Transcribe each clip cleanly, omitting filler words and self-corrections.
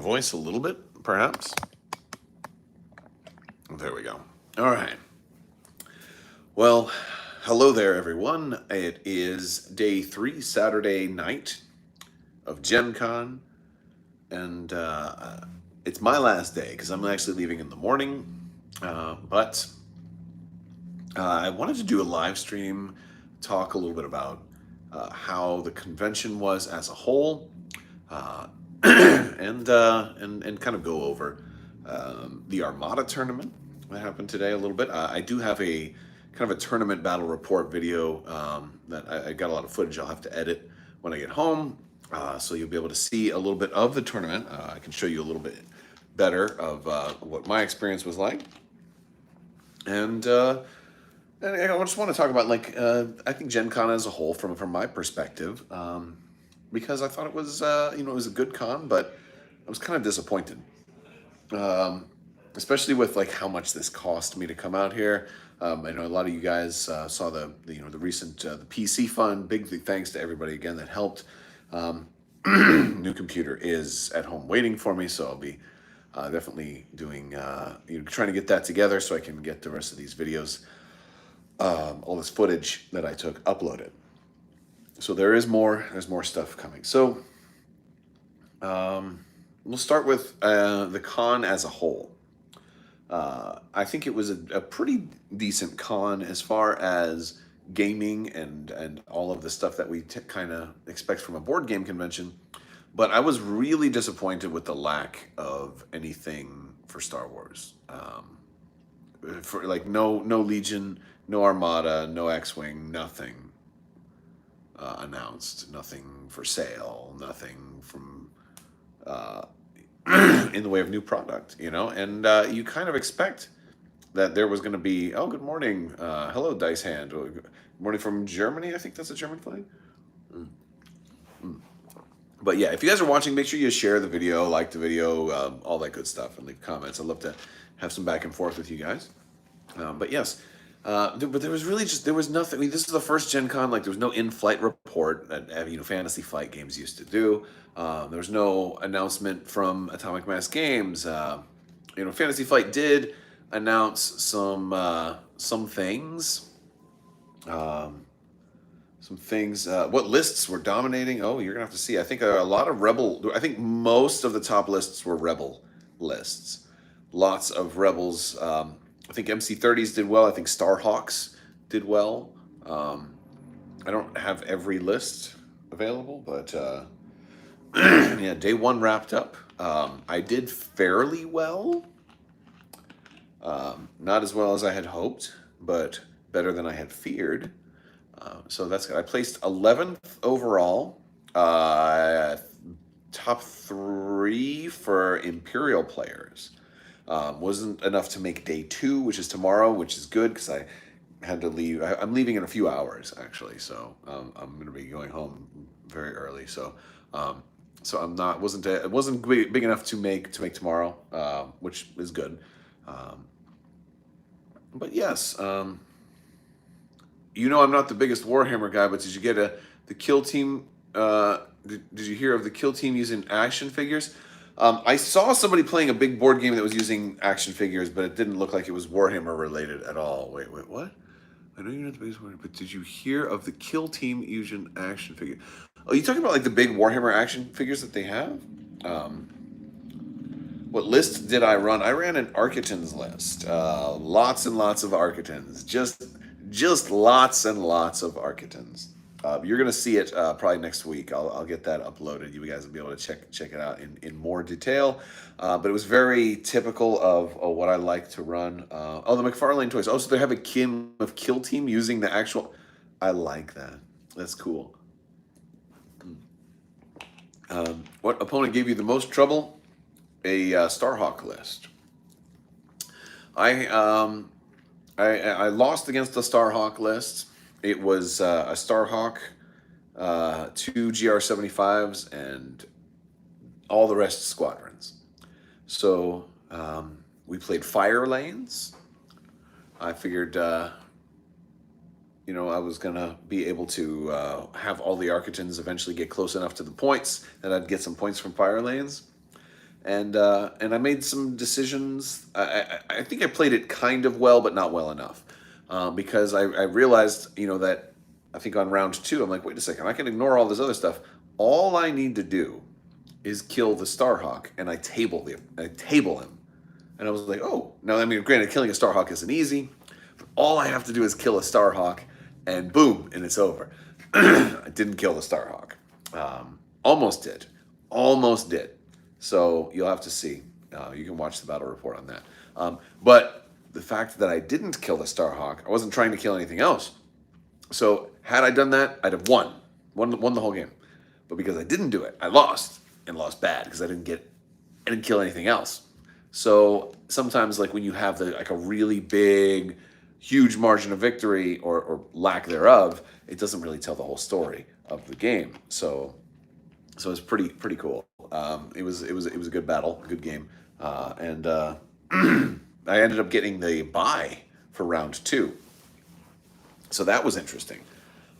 voice a little bit, perhaps. There we go. All right. Well, hello there, everyone. It is day 3, Saturday night of Gen Con, and it's my last day because I'm actually leaving in the morning. But I wanted to do a live stream, talk a little bit about how the convention was as a whole, and kind of go over the Armada Tournament that happened today a little bit. I do have a kind of a tournament battle report video that I got a lot of footage I'll have to edit when I get home, so you'll be able to see a little bit of the tournament. I can show you a little bit better of what my experience was like, and I just want to talk about I think Gen Con as a whole from my perspective, because I thought it was it was a good con, but I was kind of disappointed, especially with how much this cost me to come out here. I know a lot of you guys saw the recent the PC fund. Big thanks to everybody again that helped. New computer is at home waiting for me, so I'll be definitely doing trying to get that together so I can get the rest of these videos, all this footage that I took, uploaded. So there's more stuff coming. So we'll start with the con as a whole. I think it was a pretty decent con as far as gaming and all of the stuff that we kind of expect from a board game convention. But I was really disappointed with the lack of anything for Star Wars. For no Legion, no Armada, no X-Wing, nothing announced, nothing for sale, nothing from in the way of new product, and you kind of expect that there was going to be, oh, good morning, hello, Dice Hand, good morning from Germany. I think that's a German flag. But yeah, if you guys are watching, make sure you share the video, like the video, all that good stuff, and leave comments. I'd love to have some back and forth with you guys. But yes, but there was really there was nothing. I mean, this is the first Gen Con. There was no in-flight report that Fantasy Flight Games used to do. There was no announcement from Atomic Mass Games. Fantasy Flight did announce some things. What lists were dominating? Oh, you're gonna have to see. I think a lot of Rebel. I think most of the top lists were Rebel lists. Lots of Rebels. I think MC30s did well. I think Starhawks did well. I don't have every list available, but yeah, day 1 wrapped up. I did fairly well. Not as well as I had hoped, but better than I had feared. So that's good. I placed 11th overall. Top 3 for Imperial players. Wasn't enough to make day 2, which is tomorrow, which is good because I had to leave. I'm leaving in a few hours actually, so I'm going to be going home very early. So it wasn't big enough to make tomorrow, which is good. But yes, I'm not the biggest Warhammer guy, but did you get the Kill Team? Did you hear of the Kill Team using action figures? I saw somebody playing a big board game that was using action figures, but it didn't look like it was Warhammer related at all. Wait, what? I know you're not the biggest Warhammer, but did you hear of the Kill Team using action figure? Oh, you talking about the big Warhammer action figures that they have? What list did I run? I ran an Architans list. Lots and lots of Architans. Just lots and lots of Architans. You're going to see it probably next week. I'll get that uploaded. You guys will be able to check it out in more detail. But it was very typical of what I like to run. The McFarlane toys. Oh, so they have a Kill Team using the actual... I like that. That's cool. What opponent gave you the most trouble? A Starhawk list. I lost against the Starhawk list. It was a Starhawk, 2 GR75s, and all the rest squadrons. So we played fire lanes. I figured, I was going to be able to have all the Architans eventually get close enough to the points that I'd get some points from fire lanes. and I made some decisions. I think I played it kind of well, but not well enough, because I realized, that I think on round two, I'm like, wait a second, I can ignore all this other stuff. All I need to do is kill the Starhawk, and I table him. And I was like, oh, now, I mean, granted, killing a Starhawk isn't easy, but all I have to do is kill a Starhawk, and boom, and it's over. I didn't kill the Starhawk. Almost did. Almost did. So you'll have to see. You can watch the battle report on that. But the fact that I didn't kill the Starhawk, I wasn't trying to kill anything else. So had I done that, I'd have won the whole game. But because I didn't do it, I lost, and lost bad because I didn't kill anything else. So sometimes, like when you have a really big, huge margin of victory or lack thereof, it doesn't really tell the whole story of the game. So it's pretty cool. It was a good battle, a good game, and I ended up getting the bye for round two. So that was interesting.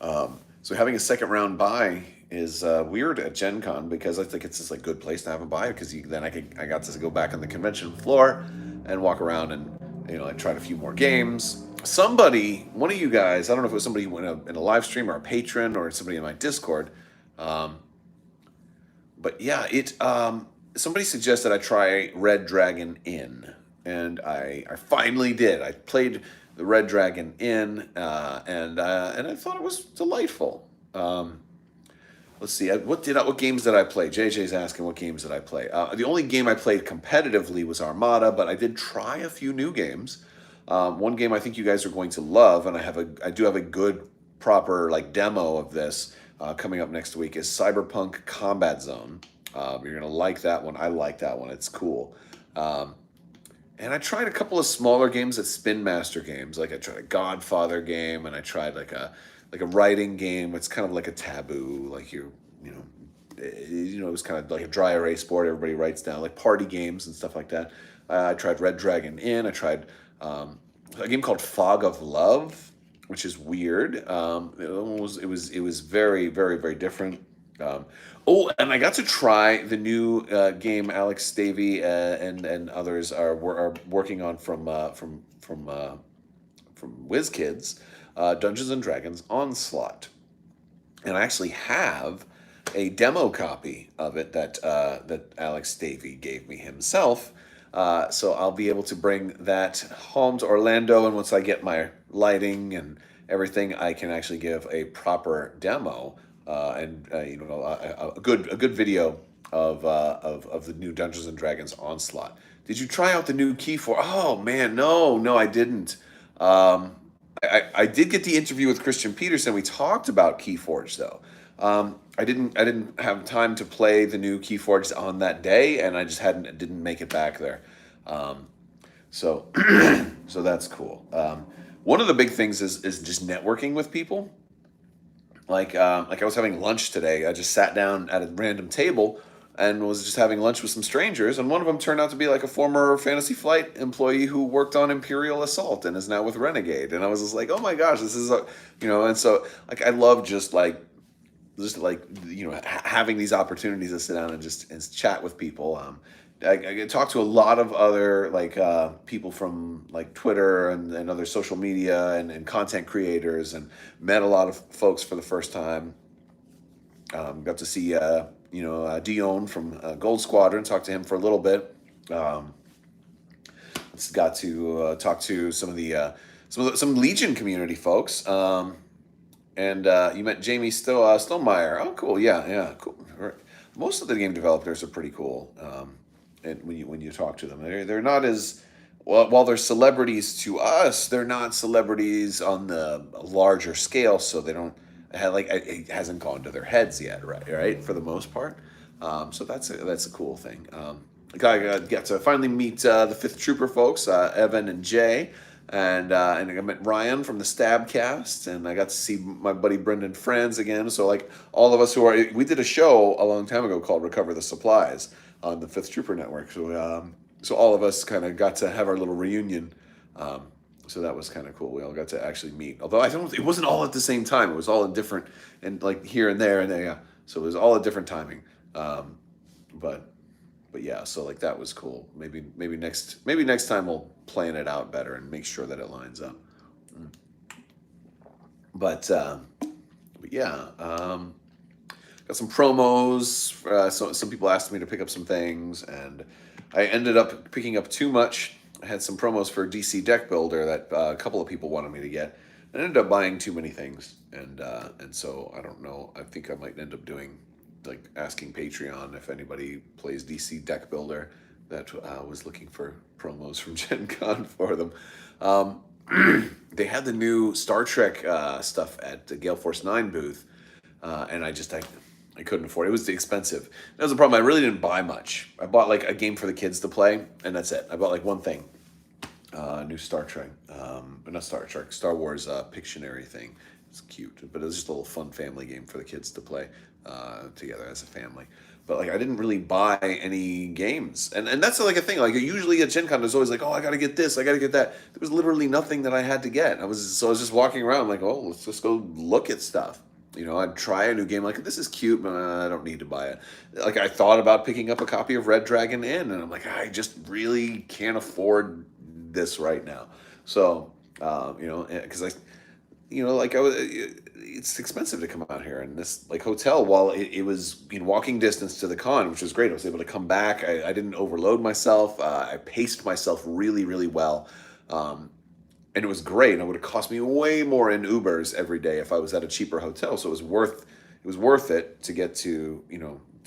So having a second round bye is weird at Gen Con, because I think it's just good place to have a bye, because then I got to go back on the convention floor and walk around, and I tried a few more games. One of you guys, I don't know if it was somebody in a live stream or a patron or somebody in my Discord, but yeah, somebody suggested I try Red Dragon Inn, and I finally did. I played the Red Dragon Inn, and I thought it was delightful. Let's see, what games did I play? JJ's asking what games did I play. The only game I played competitively was Armada, but I did try a few new games. One game I think you guys are going to love, and I do have a good proper demo of this coming up next week, is Cyberpunk Combat Zone. You're gonna like that one. I like that one. It's cool. And I tried a couple of smaller games at Spin Master Games. I tried a Godfather game, and I tried a writing game. It's kind of like a Taboo, it was kind of like a dry erase board. Everybody writes down party games and stuff like that. I tried Red Dragon Inn. I tried a game called Fog of Love, which is weird. It was very, very, very different. And I got to try the new game Alex Stavey and others are working on from WizKids, Dungeons and Dragons Onslaught, and I actually have a demo copy of it that Alex Stavey gave me himself. So I'll be able to bring that home to Orlando, and once I get my lighting and everything, I can actually give a proper demo and a good video of the new Dungeons and Dragons Onslaught. Did you try out the new Keyforge? Oh man, no, I didn't. I did get the interview with Christian Peterson. We talked about Keyforge though. I didn't have time to play the new Keyforge on that day, and I just didn't make it back there. So that's cool. One of the big things is just networking with people. I was having lunch today. I just sat down at a random table and was just having lunch with some strangers, and one of them turned out to be a former Fantasy Flight employee who worked on Imperial Assault and is now with Renegade. And I was just like, oh my gosh, this is and so I love having these opportunities to sit down and chat with people. I talked to a lot of other people from Twitter and other social media and content creators, and met a lot of folks for the first time. Got to see Dion from Gold Squadron, talked to him for a little bit. Got to talk to some Legion community folks. And you met Jamie Stonemeyer. Oh, cool. Yeah, cool. Most of the game developers are pretty cool. And when you talk to them, they're not as well. While they're celebrities to us, they're not celebrities on the larger scale. So they don't it hasn't gone to their heads yet, right? For the most part. So that's a cool thing. I got to finally meet the 5th Trooper folks, Evan and Jay. And I met Ryan from the Stabcast, and I got to see my buddy Brendan Franz again. So all of us we did a show a long time ago called Recover the Supplies on the 5th Trooper Network. So all of us kind of got to have our little reunion. So that was kind of cool. We all got to actually meet. Although it wasn't all at the same time. It was all in different, and here and there and there. Yeah. So it was all at different timing. But but yeah, so like that was cool. Maybe next time we'll plan it out better and make sure that it lines up. But yeah, got some promos. So some people asked me to pick up some things, and I ended up picking up too much. I had some promos for DC Deck Builder that a couple of people wanted me to get. I ended up buying too many things, and so I don't know. I think I might end up doing like asking Patreon if anybody plays DC Deck Builder that was looking for promos from Gen Con for them. They had the new Star Trek stuff at the Gale Force 9 booth, and I couldn't afford it. It was expensive. That was the problem. I really didn't buy much. I bought like a game for the kids to play, and that's it. I bought like one thing, new Star Trek, but not Star Trek, Star Wars Pictionary thing. It's cute, but it was just a little fun family game for the kids to play together as a family. But like I didn't really buy any games, and that's like a thing. Like usually at Gen Con, there's always like, oh, I gotta get this, I gotta get that. There was literally nothing that I had to get. I was just walking around like, oh, let's just go look at stuff. I'd try a new game like this is cute, but I don't need to buy it. Like I thought about picking up a copy of Red Dragon Inn, and I'm like, I just really can't afford this right now. So because it's expensive to come out here, and this like hotel, while it was in walking distance to the con, which was great. I was able to come back. I didn't overload myself. I paced myself really, really well. And it was great. And it would have cost me way more in Ubers every day if I was at a cheaper hotel. So it was worth it to get to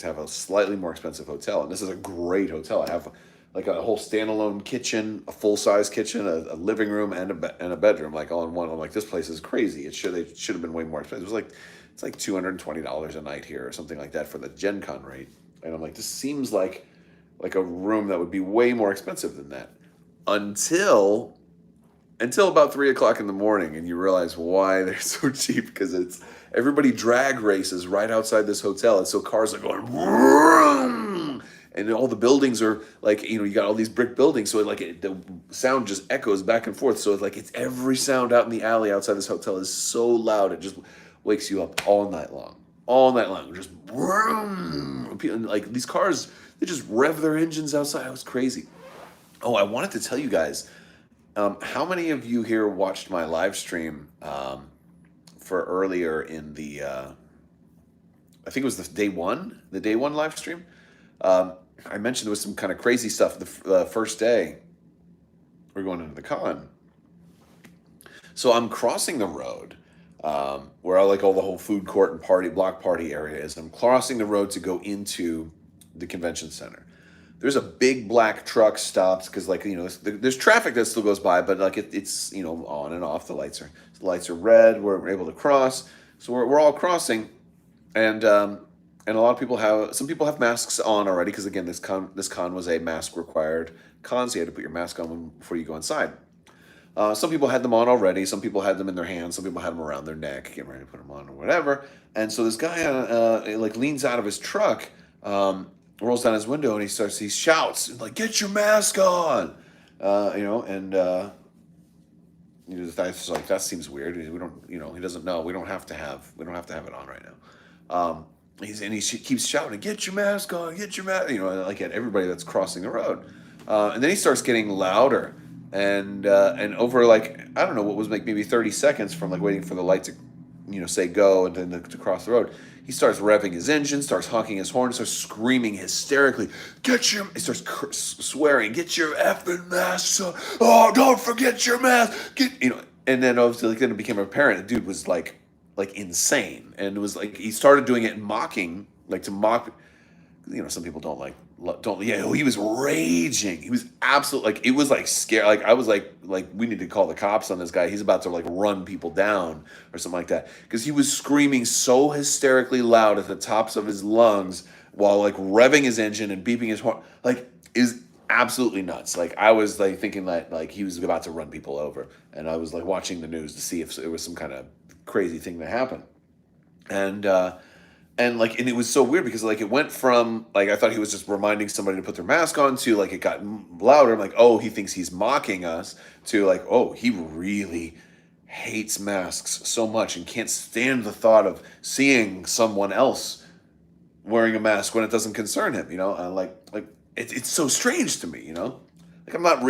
have a slightly more expensive hotel. And this is a great hotel. I have like a whole standalone kitchen, a full size kitchen, a living room, and a bedroom, like all in one. I'm like, this place is crazy. It should have been way more expensive. It's like $220 a night here or something like that for the Gen Con rate. And I'm like, this seems like a room that would be way more expensive than that. Until about 3 o'clock in the morning, and you realize why they're so cheap, because everybody drag races right outside this hotel, and so cars are going vroom, and all the buildings are like, you got all these brick buildings, so the sound just echoes back and forth. So it's every sound out in the alley outside this hotel is so loud, it just wakes you up all night long, just vroom. Like these cars, they just rev their engines outside. It was crazy. Oh, I wanted to tell you guys. How many of you here watched my live stream for earlier in the, I think it was the day one live stream? I mentioned there was some kind of crazy stuff the first day we're going into the con. So I'm crossing the road where all the whole food court and block party area is. I'm crossing the road to go into the convention center. There's a big black truck stops because there's traffic that still goes by, but it's on and off. The lights are red. We're able to cross, so we're all crossing, and a lot of some people have masks on already because again this con was a mask required con, so you had to put your mask on before you go inside. Some people had them on already. Some people had them in their hands. Some people had them around their neck, getting ready to put them on or whatever. And so this guy leans out of his truck. Rolls down his window and he shouts like, "Get your mask on!" That's like, that seems weird. We don't, he doesn't know. We don't have to have it on right now. He keeps shouting, "Get your mask on! Get your mask!" Like at everybody that's crossing the road. And then he starts getting louder, and over I don't know what was maybe 30 seconds from waiting for the light to say go and then to cross the road. He starts revving his engine, starts honking his horn, starts screaming hysterically, he starts swearing, "Get your effing mask on. Oh, don't forget your mask." And then obviously then it became apparent the dude was like insane. And it was he started doing it mocking, to mock, some people he was raging. He was absolutely it was scared. I was we need to call the cops on this guy. He's about to run people down or something like that. Because he was screaming so hysterically loud at the tops of his lungs while revving his engine and beeping his horn. Is absolutely nuts. I was thinking that he was about to run people over. And I was watching the news to see if it was some kind of crazy thing that happened. And it was so weird because it went from I thought he was just reminding somebody to put their mask on to it got louder. I'm oh, he thinks he's mocking us, to oh, he really hates masks so much and can't stand the thought of seeing someone else wearing a mask when it doesn't concern him. it's so strange to me, you know. Like I'm not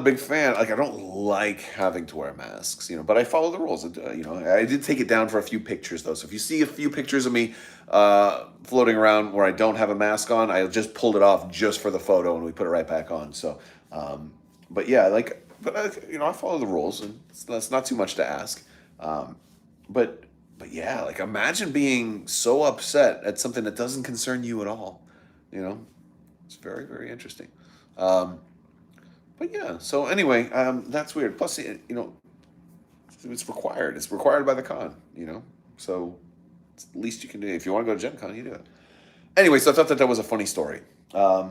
a big fan. Like I don't like having to wear masks, you know. But I follow the rules. You know, I did take it down for a few pictures though. So if you see a few pictures of me floating around where I don't have a mask on, I just pulled it off just for the photo, and we put it right back on. So, but yeah, like, but you know, I follow the rules, and that's not too much to ask. Um, but but yeah, like imagine being so upset at something that doesn't concern you at all. You know, it's very very interesting. Um, but yeah, so anyway, that's weird. Plus, you know, it's required. It's required by the con. You know, so it's the least you can do. If you want to go to Gen Con, you do it. Anyway, so I thought that that was a funny story. But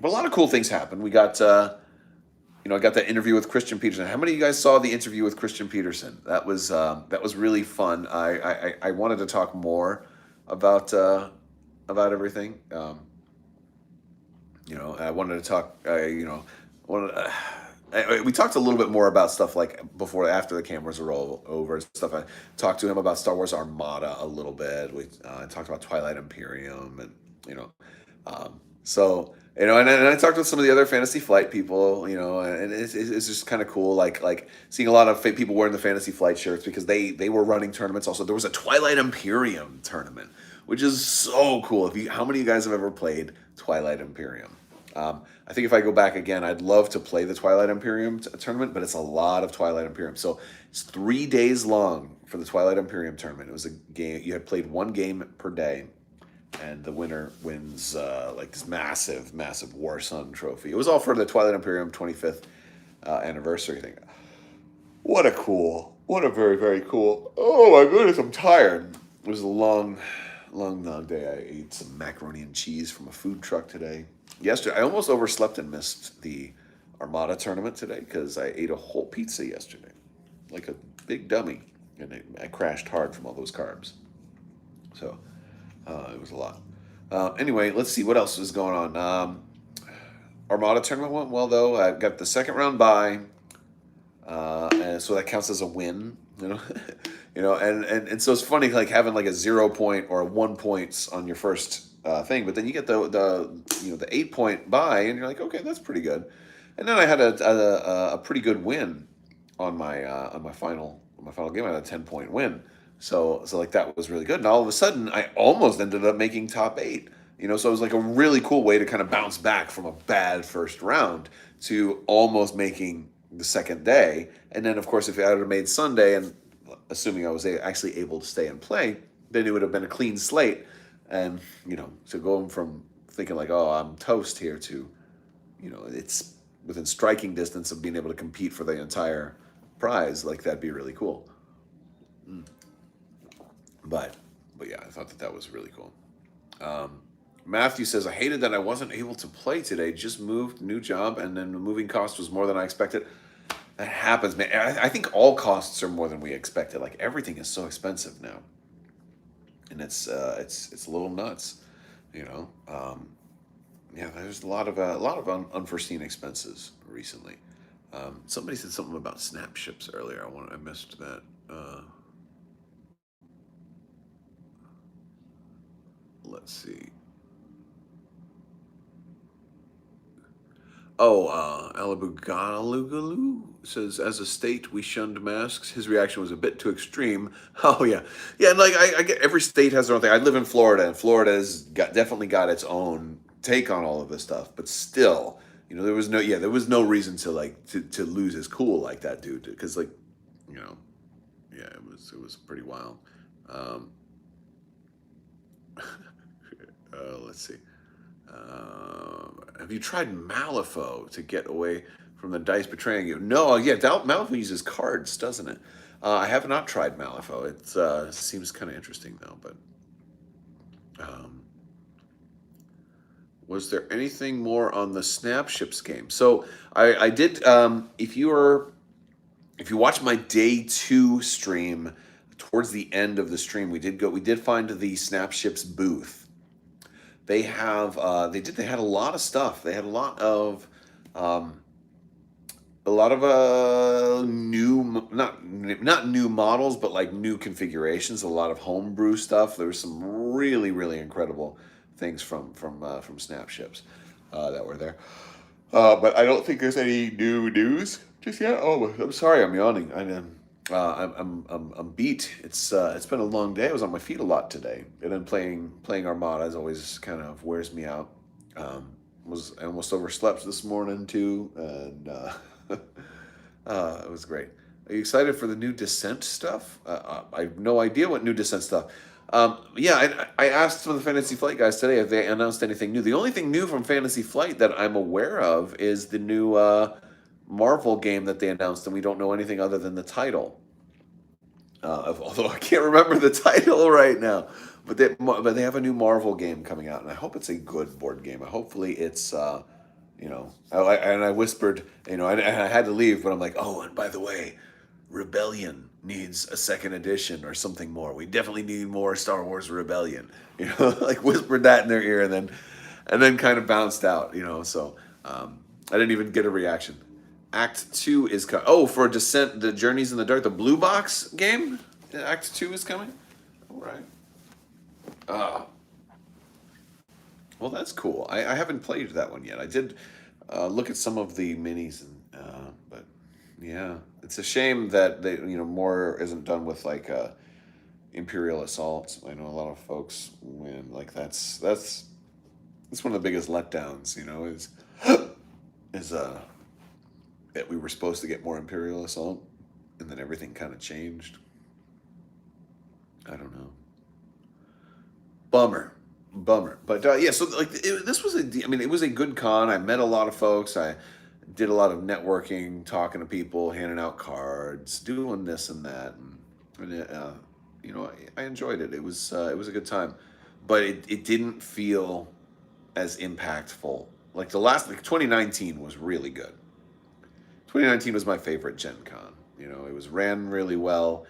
a lot of cool things happened. We got, you know, I got that interview with Christian Peterson. How many of you guys saw the interview with Christian Peterson? That was really fun. I wanted to talk more about everything. You know, I wanted to talk. You know, wanted, we talked a little bit more about stuff like before, after the cameras are all over and stuff. I talked to him about Star Wars Armada a little bit. We talked about Twilight Imperium, and you know, so you know, and I talked with some of the other Fantasy Flight people, you know, and it's just kind of cool, like seeing a lot of people wearing the Fantasy Flight shirts because they were running tournaments. Also, there was a Twilight Imperium tournament, which is so cool. If you, how many of you guys have ever played Twilight Imperium? I think if I go back again, I'd love to play the Twilight Imperium tournament, but it's a lot of Twilight Imperium. So it's 3 days long for the Twilight Imperium tournament. It was a game, you had played one game per day, and the winner wins like this massive, massive War Sun trophy. It was all for the Twilight Imperium 25th anniversary thing. What a very, very cool. Oh my goodness, I'm tired. It was a long, long day. I ate some macaroni and cheese from a food truck today. Yesterday, I almost overslept and missed the Armada tournament today because I ate a whole pizza yesterday, like a big dummy, and I crashed hard from all those carbs. So it was a lot. Anyway, let's see what else is going on. Armada tournament went well though. I got the second round bye, and so that counts as a win. You know, you know, and so it's funny like having like a 0 point or a 1 points on your first thing, but then you get the you know the 8 point bye, and you're like, okay, that's pretty good. And then I had a pretty good win on my final game. I had a 10 point win. So like that was really good. And all of a sudden, I almost ended up making top eight. You know, so it was like a really cool way to kind of bounce back from a bad first round to almost making the second day. And then, of course, if I had made Sunday, and assuming I was actually able to stay and play, then it would have been a clean slate. And, you know, to go from thinking like, oh, I'm toast here to, you know, it's within striking distance of being able to compete for the entire prize, like that'd be really cool. But, but yeah, I thought that that was really cool. Um, Matthew says, I hated that I wasn't able to play today. Just moved, new job, and then the moving cost was more than I expected. That happens, man. I think all costs are more than we expected. Like everything is so expensive now, and it's a little nuts, you know. Yeah, there's a lot of unforeseen expenses recently. Somebody said something about snap ships earlier. I missed that. Let's see. Oh, Alabugalugalu says, as a state, we shunned masks. His reaction was a bit too extreme. Oh, yeah. Yeah, and like, I get every state has their own thing. I live in Florida, and Florida's definitely got its own take on all of this stuff. But still, you know, there was no reason to, like, to lose his cool like that, dude. Because, like, you know, yeah, it was pretty wild. Um, let's see. Have you tried Malifaux to get away from the dice betraying you? No, yeah, Malifaux uses cards, doesn't it? I have not tried Malifaux. It seems kind of interesting though. But um, was there anything more on the Snapships game? So I did. If you watch my day 2 stream, towards the end of the stream, we did find the Snapships booth. They have they had a lot of stuff. They had um, a lot of new, not new models, but like new configurations. A lot of homebrew stuff. There was some really incredible things from Snapships. that were there. But I don't think there's any new news just yet. Oh, I'm sorry, I'm yawning. I'm beat. It's been a long day. I was on my feet a lot today, and then playing Armada as always kind of wears me out. I almost overslept this morning too, and it was great. Are you excited for the new Descent stuff? I have no idea what new Descent stuff. Yeah, I asked some of the Fantasy Flight guys today if they announced anything new. The only thing new from Fantasy Flight that I'm aware of is the new Marvel game that they announced, and we don't know anything other than the title. Although I can't remember the title right now, but they have a new Marvel game coming out, and I hope it's a good board game. Hopefully it's and I whispered, I had to leave, but I'm like, oh, and by the way, Rebellion needs a second edition or something more. We definitely need more Star Wars Rebellion. Like whispered that in their ear, and then kind of bounced out. So I didn't even get a reaction. Act 2 is coming. Oh, for Descent, the Journeys in the Dark, the Blue Box game. Act 2 is coming. All right. Well, that's cool. I haven't played that one yet. I did look at some of the minis, but yeah, it's a shame that more isn't done with like Imperial Assault. I know a lot of folks when like that's one of the biggest letdowns. Is that we were supposed to get more Imperial Assault, and then everything kind of changed. I don't know. Bummer. But yeah, so like this was it was a good con. I met a lot of folks. I did a lot of networking, talking to people, handing out cards, doing this and that, and I enjoyed it. It was a good time, but it didn't feel as impactful. Like 2019 was really good. 2019 was my favorite Gen Con. It was ran really well.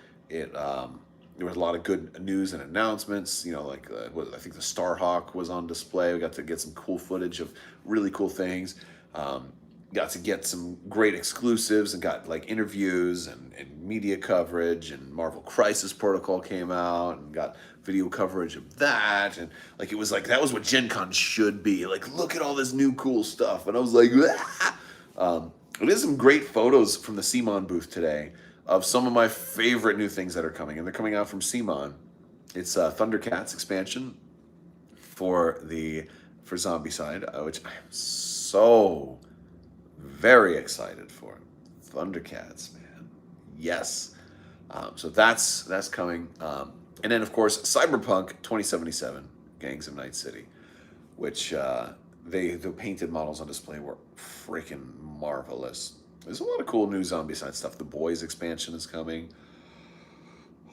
There was a lot of good news and announcements. I think the Starhawk was on display. We got to get some cool footage of really cool things. Got to get some great exclusives and got like interviews and media coverage. And Marvel Crisis Protocol came out and got video coverage of that. And like it was like that was what Gen Con should be. Like, look at all this new cool stuff. And I was like, there's some great photos from the CMON booth today of some of my favorite new things that are coming, and they're coming out from CMON. It's Thundercats Expansion for Zombicide, which I am so very excited for. Thundercats, man, yes. So that's coming, and then of course Cyberpunk 2077, Gangs of Night City, which the painted models on display were freaking marvelous. There's a lot of cool new Zombicide stuff. The Boys expansion is coming.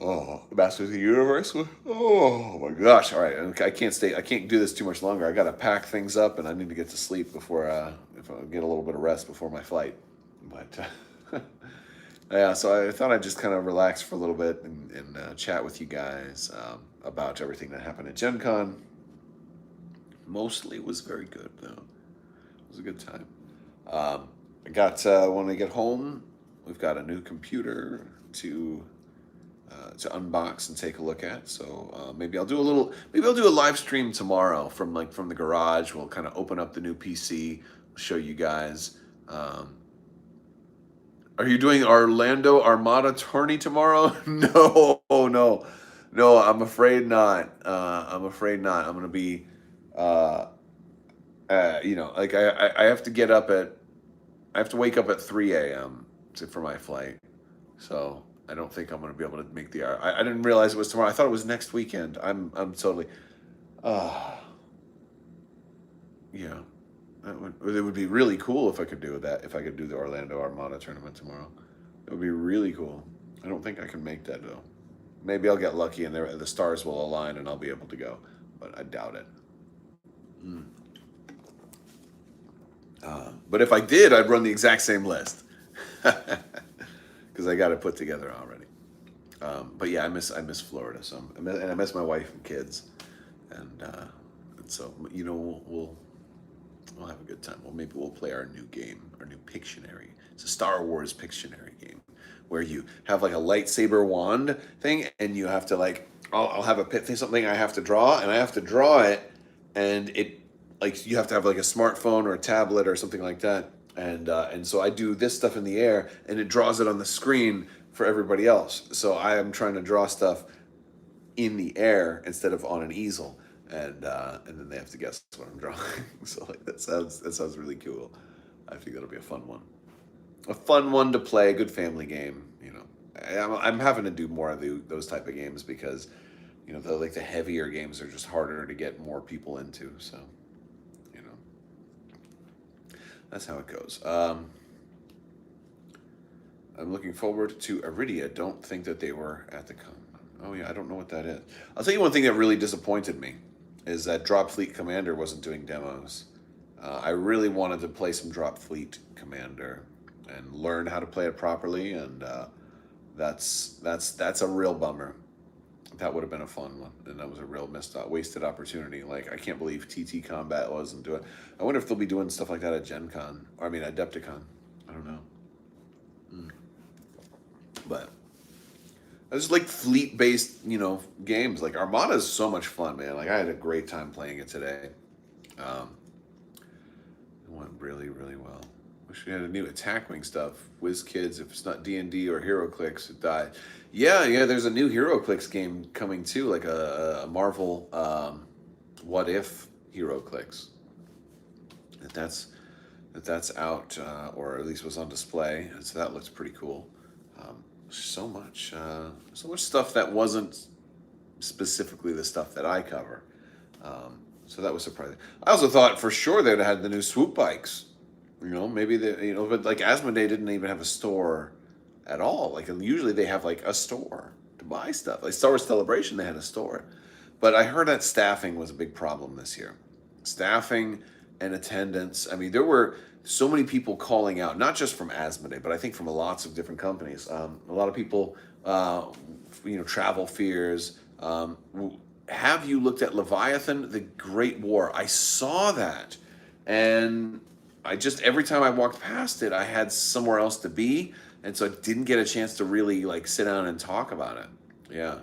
Oh, Masters of the Universe. Oh my gosh! All right, I can't stay. I can't do this too much longer. I got to pack things up, and I need to get to sleep before if I get a little bit of rest before my flight. But yeah, so I thought I'd just kind of relax for a little bit and chat with you guys about everything that happened at Gen Con. Mostly it was very good though. It was a good time. I got when we get home, we've got a new computer to unbox and take a look at. So maybe I'll do a live stream tomorrow from the garage. We'll kind of open up the new PC, show you guys. Are you doing Orlando Armada Tourney tomorrow? No. I'm afraid not. I'm gonna be, I have to get up at. I have to wake up at 3 a.m. for my flight, so I don't think I'm going to be able to make the hour. I didn't realize it was tomorrow. I thought it was next weekend. I'm totally, yeah. It would be really cool if I could do that. If I could do the Orlando Armada Tournament tomorrow, it would be really cool. I don't think I can make that though. Maybe I'll get lucky and the stars will align and I'll be able to go, but I doubt it. But if I did, I'd run the exact same list because I got it put together already. But yeah, I miss Florida, so I miss my wife and kids, and so we'll have a good time. Well, maybe we'll play our new game, our new Pictionary. It's a Star Wars Pictionary game where you have like a lightsaber wand thing, and you have to I'll have something I have to draw, and I have to draw it, and like you have to have like a smartphone or a tablet or something like that, and so I do this stuff in the air, and it draws it on the screen for everybody else. So I am trying to draw stuff in the air instead of on an easel, and then they have to guess what I'm drawing. So like that sounds really cool. I think that'll be a fun one to play, a good family game. I'm having to do more of those type of games because the heavier games are just harder to get more people into. So you know that's how it goes. I'm looking forward to Iridia. Don't think that they were at the con. Oh yeah, I don't know what that is. I'll tell you one thing that really disappointed me is that Drop Fleet Commander wasn't doing demos. I really wanted to play some Drop Fleet Commander and learn how to play it properly, and that's a real bummer. That would have been a fun one, and that was a real wasted opportunity. Like, I can't believe TT Combat wasn't doing. I wonder if they'll be doing stuff like that at Gen Con, or I mean Adepticon. I don't know. But I just like fleet-based, games. Like Armada is so much fun, man. Like I had a great time playing it today. It went really, really well. Wish we had a new Attack Wing stuff. Whiz Kids, if it's not D&D or HeroClix, it died. Yeah. There's a new HeroClix game coming too, like a Marvel What If HeroClix. That's out, or at least was on display. So that looks pretty cool. So much stuff that wasn't specifically the stuff that I cover. So that was surprising. I also thought for sure they'd have had the new swoop bikes. Maybe but like Asmodee didn't even have a store at all. Like usually they have like a store to buy stuff. Like Star Wars Celebration, they had a store. But I heard that staffing was a big problem this year. Staffing and attendance. I mean, there were so many people calling out, not just from Asmodee, but I think from lots of different companies. A lot of people, travel fears. Have you looked at Leviathan, The Great War? I saw that, and every time I walked past it, I had somewhere else to be, and so I didn't get a chance to really like sit down and talk about it. Yeah,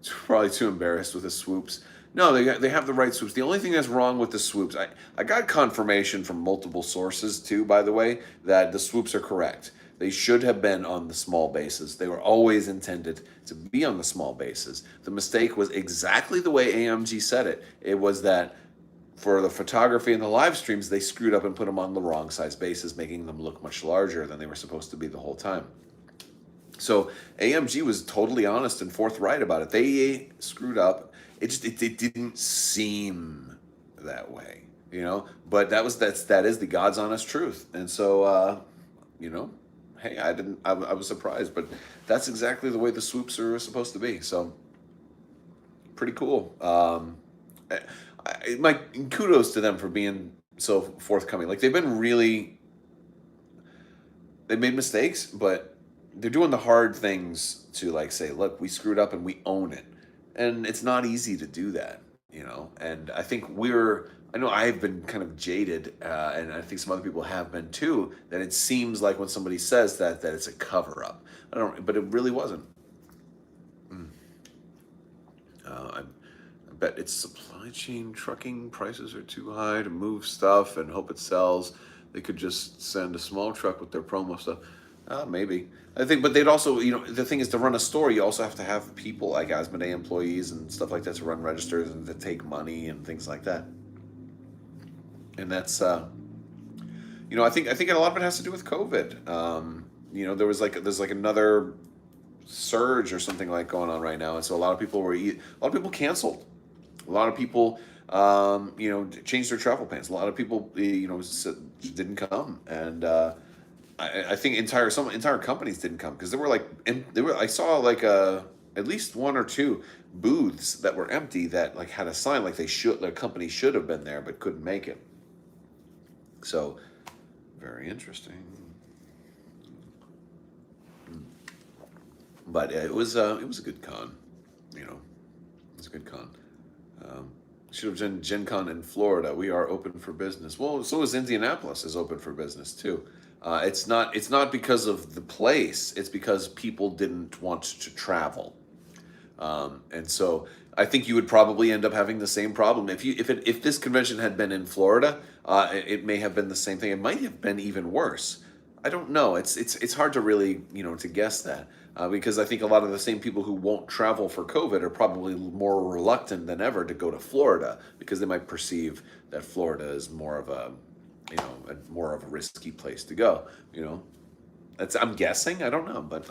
it's probably too embarrassed with the swoops. No, they have the right swoops. The only thing that's wrong with the swoops, I got confirmation from multiple sources too, by the way, that the swoops are correct. They should have been on the small bases. They were always intended to be on the small bases. The mistake was exactly the way AMG said it. It was that for the photography and the live streams, they screwed up and put them on the wrong size bases, making them look much larger than they were supposed to be the whole time. So AMG was totally honest and forthright about it. They screwed up. It didn't seem that way, But that is the God's honest truth. And so, hey, I was surprised, but that's exactly the way the swoops are supposed to be. So, pretty cool. My kudos to them for being so forthcoming. Like they made mistakes, but they're doing the hard things to like say, look, we screwed up and we own it. And it's not easy to do that, and I think I know I've been kind of jaded, and I think some other people have been too, that it seems like when somebody says that it's a cover up. But it really wasn't. I bet it's supply chain trucking prices are too high to move stuff and hope it sells. They could just send a small truck with their promo stuff. Maybe. I think, but they'd also, the thing is to run a store, you also have to have people like Asmodee employees and stuff like that to run registers and to take money and things like that. And that's, I think a lot of it has to do with COVID. There's another surge or something like going on right now, and so a lot of people canceled. A lot of people, changed their travel plans. A lot of people, didn't come, and I think some entire companies didn't come because I saw at least one or two booths that were empty that like had a sign like the company should have been there but couldn't make it. So very interesting. But it was a good con, It was a good con. Should have done Gen Con in Florida. We are open for business. Well, so is Indianapolis is open for business too. It's not because of the place. It's because people didn't want to travel, and so I think you would probably end up having the same problem if this convention had been in Florida. It may have been the same thing. It might have been even worse. I don't know. It's hard to really to guess that because I think a lot of the same people who won't travel for COVID are probably more reluctant than ever to go to Florida because they might perceive that Florida is more of a more of a risky place to go. I'm guessing. I don't know, but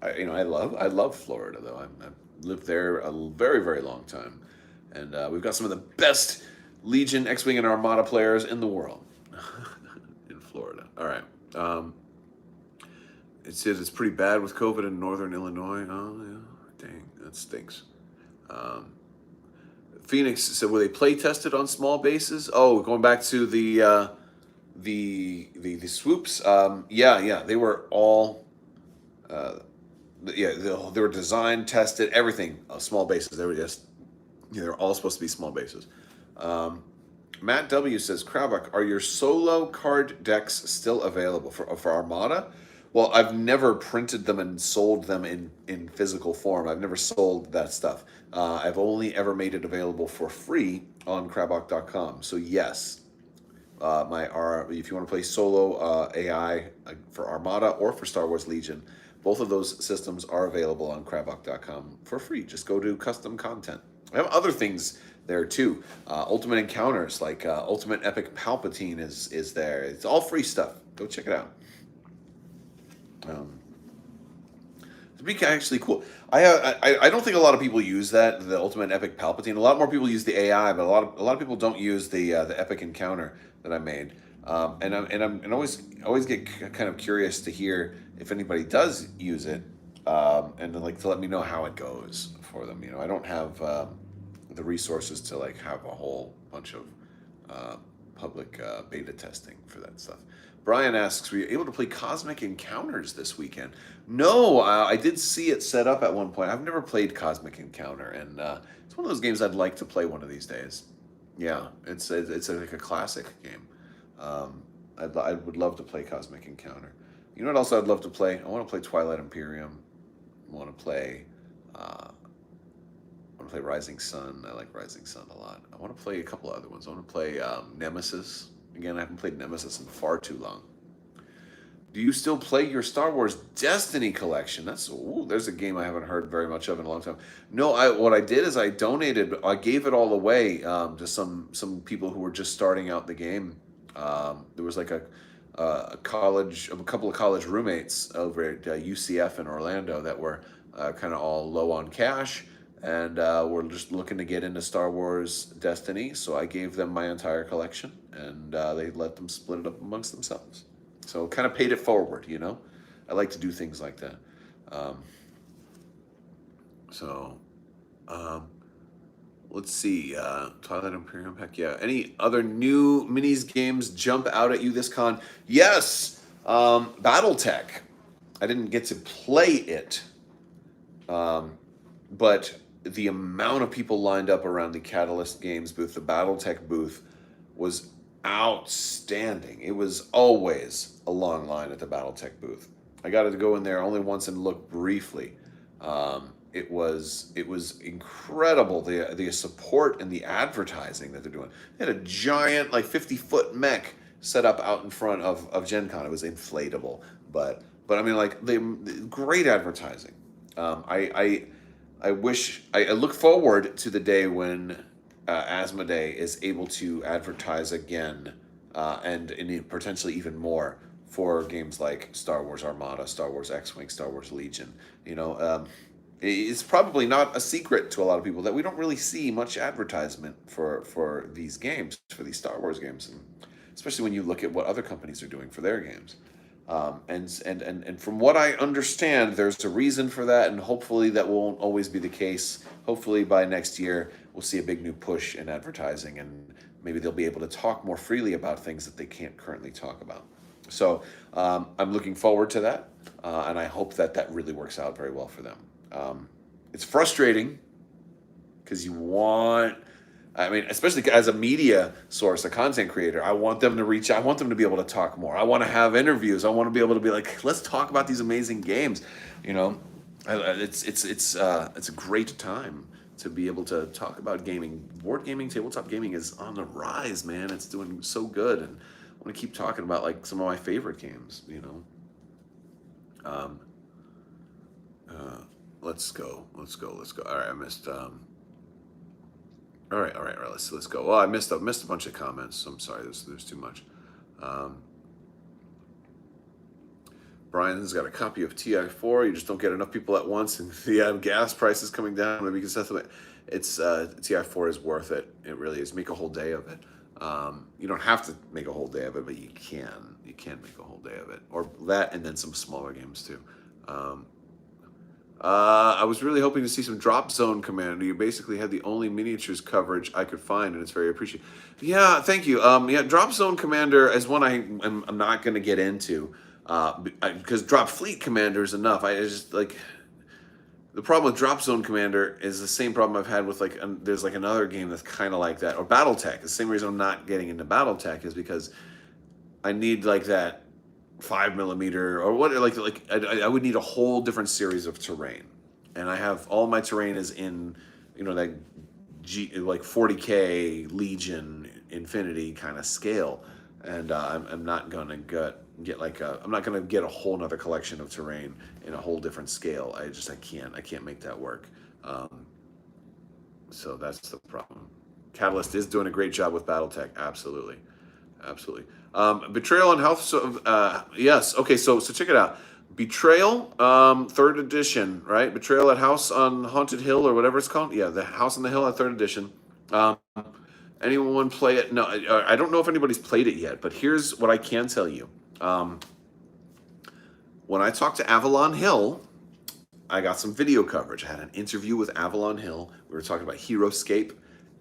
I love Florida though. I've lived there a very very long time, and we've got some of the best Legion, X-wing, and Armada players in the world in Florida. All right. It says it's pretty bad with COVID in northern Illinois. Oh yeah, dang, that stinks. Phoenix said, were they play tested on small bases? Oh, going back to the swoops. Yeah, they were all. They were designed, tested, everything. Small bases. They were just. They're all supposed to be small bases. Matt W says, Crabbok, are your solo card decks still available for Armada? Well, I've never printed them and sold them in physical form. I've never sold that stuff. I've only ever made it available for free on Crabbok.com. So yes, if you want to play solo AI for Armada or for Star Wars Legion, both of those systems are available on Crabbok.com for free. Just go to custom content. I have other things there too. Ultimate encounters like Ultimate Epic Palpatine is there. It's all free stuff. Go check it out. It'd be actually cool. I don't think a lot of people use the Ultimate Epic Palpatine. A lot more people use the AI, but a lot of people don't use the Epic Encounter that I made. And I always get kind of curious to hear if anybody does use it, and to let me know how it goes for them. I don't have the resources to have a whole bunch of public beta testing for that stuff. Brian asks, were you able to play Cosmic Encounters this weekend? No, I did see it set up at one point. I've never played Cosmic Encounter, and it's one of those games I'd like to play one of these days. Yeah, it's like a classic game. I would love to play Cosmic Encounter. You know what else I'd love to play? I want to play Twilight Imperium. I want to play Rising Sun. I like Rising Sun a lot. I want to play a couple other ones. I want to play Nemesis. Again, I haven't played Nemesis in far too long. Do you still play your Star Wars Destiny collection? There's a game I haven't heard very much of in a long time. No, what I did is I gave it all away to some people who were just starting out the game. There was a couple of college roommates over at UCF in Orlando that were kind of all low on cash, and were just looking to get into Star Wars Destiny. So I gave them my entire collection, and they let them split it up amongst themselves. So kind of paid it forward, I like to do things like that. Let's see. Twilight Imperium, heck yeah. Any other new minis games jump out at you this con? Yes! Battletech. I didn't get to play it, but the amount of people lined up around the Catalyst Games booth, the Battletech booth, was outstanding. It was always a long line at the Battletech booth. I got to go in there only once and look briefly. It was incredible, the support and the advertising that they're doing. They had a giant 50-foot mech set up out in front of Gen Con. It was inflatable, but I mean great advertising. I look forward to the day when Asmodee is able to advertise again, and potentially even more for games like Star Wars Armada, Star Wars X-Wing, Star Wars Legion. It's probably not a secret to a lot of people that we don't really see much advertisement for these games, for these Star Wars games, and especially when you look at what other companies are doing for their games. And from what I understand, there's a reason for that, and hopefully that won't always be the case. Hopefully by next year, we'll see a big new push in advertising, and maybe they'll be able to talk more freely about things that they can't currently talk about. So I'm looking forward to that, and I hope that really works out very well for them. It's frustrating because especially as a media source, a content creator, I want them to reach out. I want them to be able to talk more. I want to have interviews. I want to be able to be like, let's talk about these amazing games. It's a great time to be able to talk about gaming. Board gaming, tabletop gaming is on the rise, man. It's doing so good, and I want to keep talking about like some of my favorite games. You know. Let's go. All right, I missed. All right. Let's go. Well, I missed a bunch of comments. I'm sorry. There's too much. Brian's got a copy of TI4. You just don't get enough people at once, and the gas prices coming down. Maybe consistently. It's TI4 is worth it. It really is. Make a whole day of it. You don't have to make a whole day of it, but you can. You can make a whole day of it, or that, and then some smaller games too. I was really hoping to see some Drop Zone Commander. You basically had the only miniatures coverage I could find, and it's very appreciated. Yeah, thank you. Yeah, Drop Zone Commander is one I'm not going to get into because Drop Fleet Commander is enough. I just like the problem with Drop Zone Commander is the same problem I've had with like there's like another game that's kind of like that, or Battletech. The same reason I'm not getting into Battletech is because I need like that 5mm or what, like I would need a whole different series of terrain, and I have all my terrain is in, you know, that like 40K Legion Infinity kind of scale, and I'm not gonna get like I'm not gonna get a whole nother collection of terrain in a whole different scale. I can't make that work. So that's the problem. Catalyst is doing a great job with Battletech. Absolutely. Betrayal on Health. So yes. Okay. So check it out. Betrayal, 3rd edition, right? Betrayal at House on Haunted Hill or whatever it's called. Yeah, the House on the Hill at 3rd edition. Anyone play it? No, I don't know if anybody's played it yet. But here's what I can tell you. When I talked to Avalon Hill, I got some video coverage. I had an interview with Avalon Hill. We were talking about Heroscape,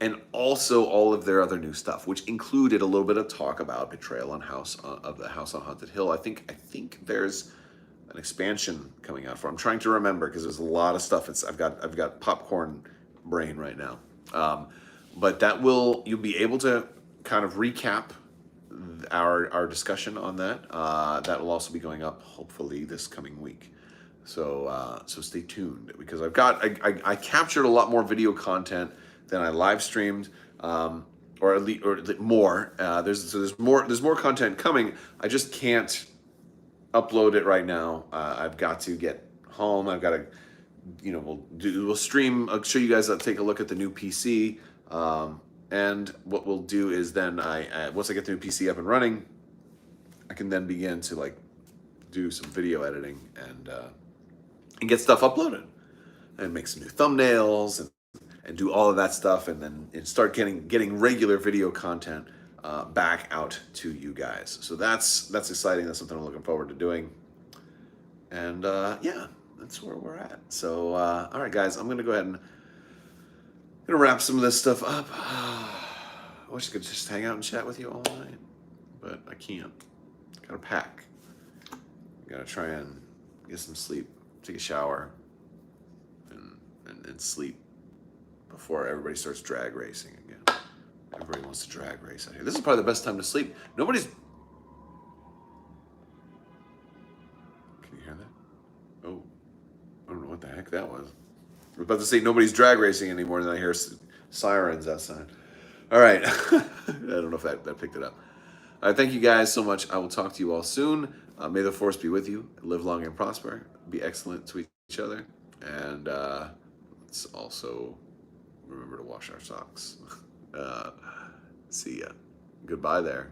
and also all of their other new stuff, which included a little bit of talk about Betrayal on the House on Haunted Hill. I think there's an expansion coming out for. I'm trying to remember because there's a lot of stuff. I've got popcorn brain right now, but you'll be able to kind of recap our discussion on that. That will also be going up hopefully this coming week. So stay tuned because I captured a lot more video content than I live streamed, or at least more. There's more content coming. I just can't upload it right now. I've got to get home. I've got to, we'll stream. I'll show you guys. I'll take a look at the new PC, and what we'll do is then once I get the new PC up and running, I can then begin to like do some video editing and get stuff uploaded and make some new thumbnails and do all of that stuff, and then start getting regular video content back out to you guys. So that's exciting. That's something I'm looking forward to doing. And yeah, that's where we're at. So all right, guys, I'm gonna go ahead and wrap some of this stuff up. I wish I could just hang out and chat with you all night, but I can't. Gotta pack. Gotta try and get some sleep, take a shower, and sleep before everybody starts drag racing again. Everybody wants to drag race out here. This is probably the best time to sleep. Nobody's... Can you hear that? Oh, I don't know what the heck that was. I was about to say nobody's drag racing anymore, and then I hear sirens outside. All right. I don't know if that picked it up. All right, thank you guys so much. I will talk to you all soon. May the force be with you. Live long and prosper. Be excellent to each other. And let's also remember to wash our socks. See ya. Goodbye there.